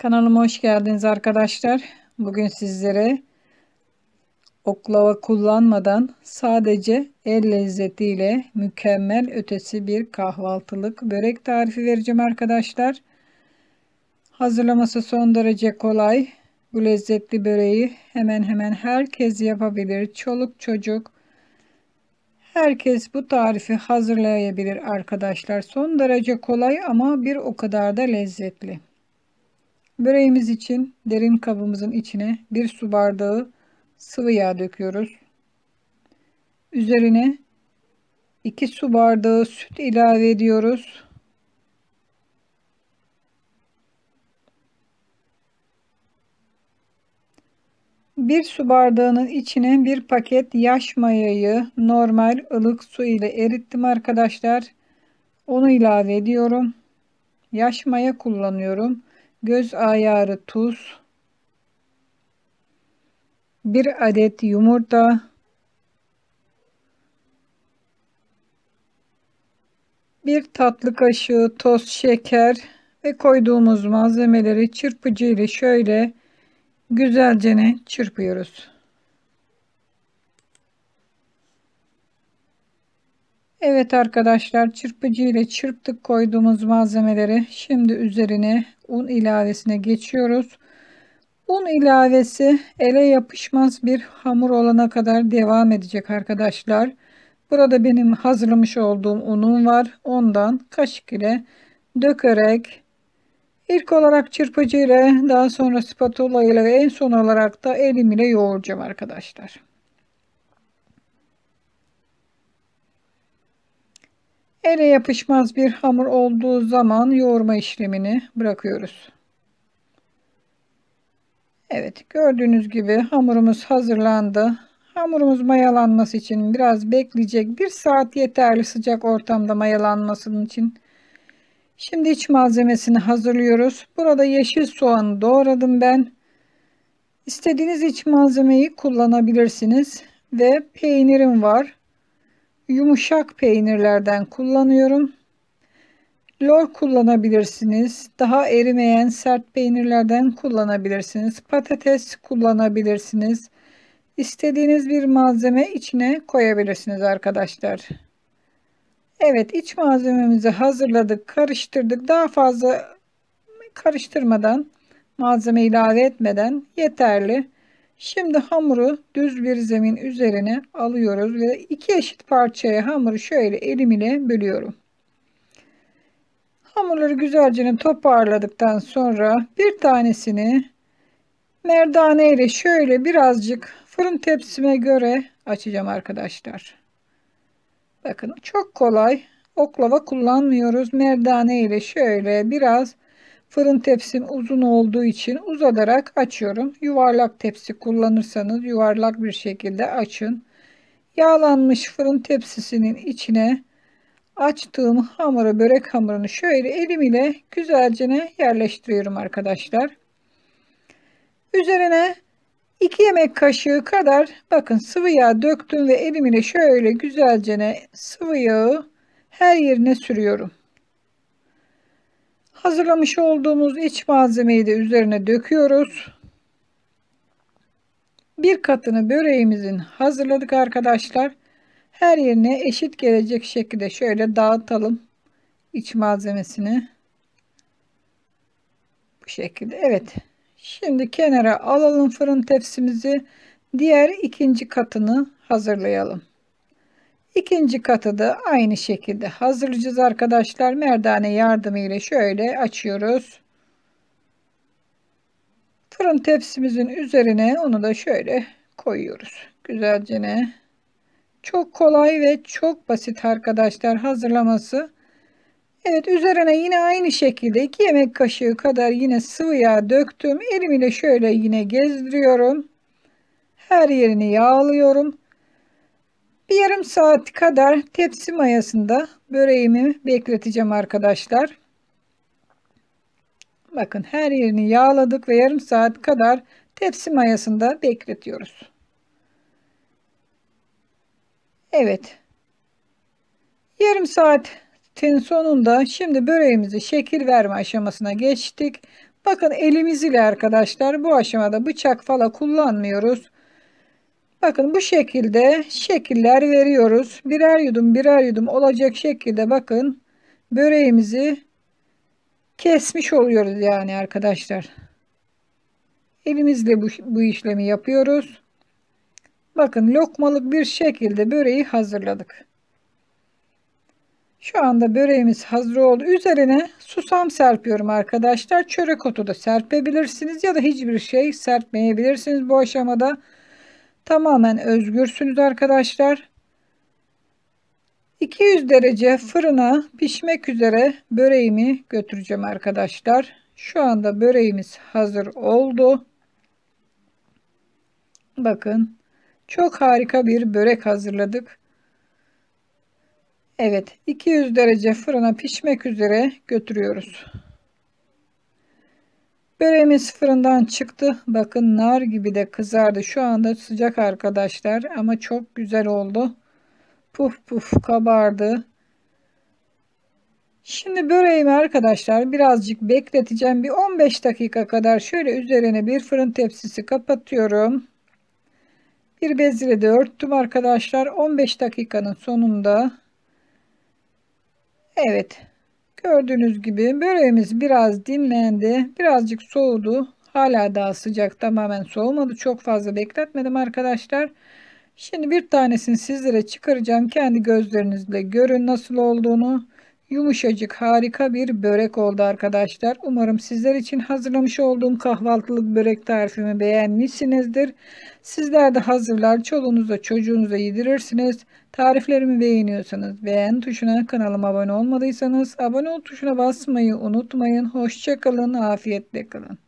Kanalıma hoş geldiniz arkadaşlar. Bugün sizlere oklava kullanmadan sadece el lezzetiyle mükemmel ötesi bir kahvaltılık börek tarifi vereceğim arkadaşlar. Hazırlaması son derece kolay. Bu lezzetli böreği hemen hemen herkes yapabilir. Çoluk çocuk herkes bu tarifi hazırlayabilir arkadaşlar. Son derece kolay ama bir o kadar da lezzetli. Böreğimiz için derin kabımızın içine 1 su bardağı sıvı yağ döküyoruz. Üzerine 2 su bardağı süt ilave ediyoruz. Bir su bardağının içine bir paket yaş mayayı normal ılık su ile erittim arkadaşlar. Onu ilave ediyorum. Yaş maya kullanıyorum. Göz ayarı tuz. 1 adet yumurta. 1 tatlı kaşığı toz şeker ve koyduğumuz malzemeleri çırpıcı ile şöyle güzelce çırpıyoruz. Evet arkadaşlar, çırpıcı ile çırptık koyduğumuz malzemeleri. Şimdi üzerine un ilavesine geçiyoruz. Un ilavesi ele yapışmaz bir hamur olana kadar devam edecek arkadaşlar. Burada benim hazırlamış olduğum unum var. Ondan kaşık ile dökerek ilk olarak çırpıcı ile, daha sonra spatula ile ve en son olarak da elim ile yoğuracağım arkadaşlar. Ele yapışmaz bir hamur olduğu zaman yoğurma işlemini bırakıyoruz. Evet, gördüğünüz gibi hamurumuz hazırlandı. Hamurumuz mayalanması için biraz bekleyecek. 1 saat yeterli sıcak ortamda mayalanmasının için. Şimdi iç malzemesini hazırlıyoruz. Burada yeşil soğan doğradım ben. İstediğiniz iç malzemeyi kullanabilirsiniz. Ve peynirim var. Yumuşak peynirlerden kullanıyorum. Lor kullanabilirsiniz. Daha erimeyen sert peynirlerden kullanabilirsiniz. Patates kullanabilirsiniz. İstediğiniz bir malzeme içine koyabilirsiniz arkadaşlar. Evet, iç malzememizi hazırladık, karıştırdık. Daha fazla karıştırmadan, malzeme ilave etmeden yeterli. Şimdi hamuru düz bir zemin üzerine alıyoruz ve 2 eşit parçaya hamuru şöyle elim ile bölüyorum. Hamurları güzelce toparladıktan sonra bir tanesini merdane ile şöyle birazcık fırın tepsime göre açacağım arkadaşlar. Bakın çok kolay. Oklava kullanmıyoruz. Merdane ile şöyle biraz, fırın tepsim uzun olduğu için uzatarak açıyorum. Yuvarlak tepsi kullanırsanız yuvarlak bir şekilde açın. Yağlanmış fırın tepsisinin içine açtığım hamuru, börek hamurunu şöyle elim ile güzelce yerleştiriyorum arkadaşlar. Üzerine 2 yemek kaşığı kadar bakın sıvı yağ döktüm ve elim ile şöyle güzelce sıvı yağı her yerine sürüyorum. Hazırlamış olduğumuz iç malzemeyi de üzerine döküyoruz. Bir katını böreğimizin hazırladık arkadaşlar. Her yerine eşit gelecek şekilde şöyle dağıtalım iç malzemesini. Bu şekilde. Evet. Şimdi kenara alalım fırın tepsimizi. Diğer ikinci katını hazırlayalım. İkinci katı da aynı şekilde hazırlayacağız arkadaşlar. Merdane yardımıyla şöyle açıyoruz. Fırın tepsimizin üzerine onu da şöyle koyuyoruz. Güzelce. Çok kolay ve çok basit arkadaşlar hazırlaması. Evet, üzerine yine aynı şekilde 2 yemek kaşığı kadar yine sıvı yağ döktüm. Elim ile şöyle yine gezdiriyorum. Her yerini yağlıyorum. Bir yarım saat kadar tepsi mayasında böreğimi bekleteceğim arkadaşlar. Bakın her yerini yağladık ve yarım saat kadar tepsi mayasında bekletiyoruz. Evet. Yarım saatin sonunda şimdi böreğimizi şekil verme aşamasına geçtik. Bakın elimiz ile arkadaşlar bu aşamada bıçak falan kullanmıyoruz. Bakın bu şekilde şekiller veriyoruz. Birer yudum birer yudum olacak şekilde bakın böreğimizi kesmiş oluyoruz yani arkadaşlar. Elimizle bu işlemi yapıyoruz. Bakın lokmalık bir şekilde böreği hazırladık. Şu anda böreğimiz hazır oldu. Üzerine susam serpiyorum arkadaşlar. Çörek otu da serpebilirsiniz ya da hiçbir şey serpmeyebilirsiniz bu aşamada. Tamamen özgürsünüz arkadaşlar. 200 derece fırına pişmek üzere böreğimi götüreceğim arkadaşlar. Şu anda böreğimiz hazır oldu. Bakın çok harika bir börek hazırladık. Evet, 200 derece fırına pişmek üzere götürüyoruz. Böreğimiz fırından çıktı. Bakın nar gibi de kızardı. Şu anda sıcak arkadaşlar ama çok güzel oldu. Puf puf kabardı. Şimdi böreğimi arkadaşlar birazcık bekleteceğim. Bir 15 dakika kadar şöyle üzerine bir fırın tepsisi kapatıyorum. Bir bez ile de örttüm arkadaşlar. 15 dakikanın sonunda evet, gördüğünüz gibi böreğimiz biraz dinlendi. Birazcık soğudu. Hala daha sıcak, tamamen soğumadı. Çok fazla bekletmedim arkadaşlar. Şimdi bir tanesini sizlere çıkaracağım. Kendi gözlerinizle görün nasıl olduğunu. Yumuşacık harika bir börek oldu arkadaşlar. Umarım sizler için hazırlamış olduğum kahvaltılık börek tarifimi beğenmişsinizdir. Sizler de hazırlar çoluğunuza çocuğunuza yedirirsiniz. Tariflerimi beğeniyorsanız beğen tuşuna, kanalıma abone olmadıysanız abone ol tuşuna basmayı unutmayın. Hoşça kalın, afiyetle kalın.